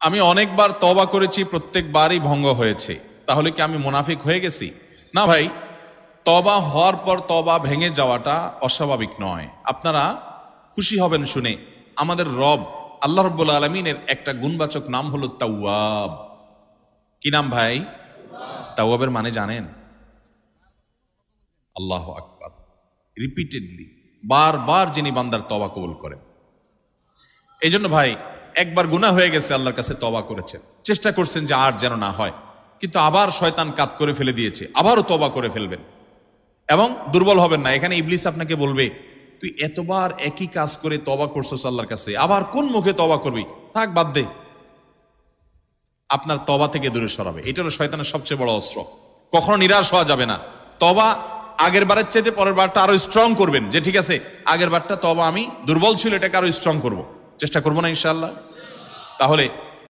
আমি অনেকবার তওবা করেছি, প্রত্যেকবারই ভঙ্গ হয়েছে, তাহলে কি আমি মুনাফিক হয়ে গেছি? না ভাই, তওবা হওয়ার পর তওবা ভেঙে যাওয়াটা অস্বাভাবিক নয়। আপনারা খুশি হবেন শুনে, আমাদের রব আল্লাহ রাব্বুল আলামিনের একটা গুণবাচক নাম হলো তাওয়াব। কি নাম ভাই? তাওয়াবের মানে জানেন? আল্লাহু আকবার। রিপিটেডলি, বারবার যিনি বান্দার তওবা কবুল করেন। এই জন্য ভাই, একবার গুনাহ হয়ে গেছে, আল্লাহর কাছে তওবা করেছেন, চেষ্টা করছেন যে আর যেন না হয়, কিন্তু আবার শয়তান কাত করে ফেলে দিয়েছে, আবারও তওবা করে ফেলবেন এবং দুর্বল হবেন না। এখানে ইবলিস আপনাকে বলবে, তুই এতবার একই কাজ করে তওবা করছস আল্লাহর কাছে, আবার কোন মুখে তওবা করবি? থাক, বাদ দে। আপনার তওবা থেকে দূরে সরাবে। এটা হলো শয়তানের সবচেয়ে বড় অস্ত্র। কখনো নিরাশ হওয়া যাবে না। তওবা আগের বারের চাইতে পরের বারটা আরো স্ট্রং করবেন, যে ঠিক আছে আগের বারটা তওবা আমি দুর্বল ছিল, এটাকে আরো স্ট্রং করব, চেষ্টা করবো না ইনশাআল্লাহ? তাহলে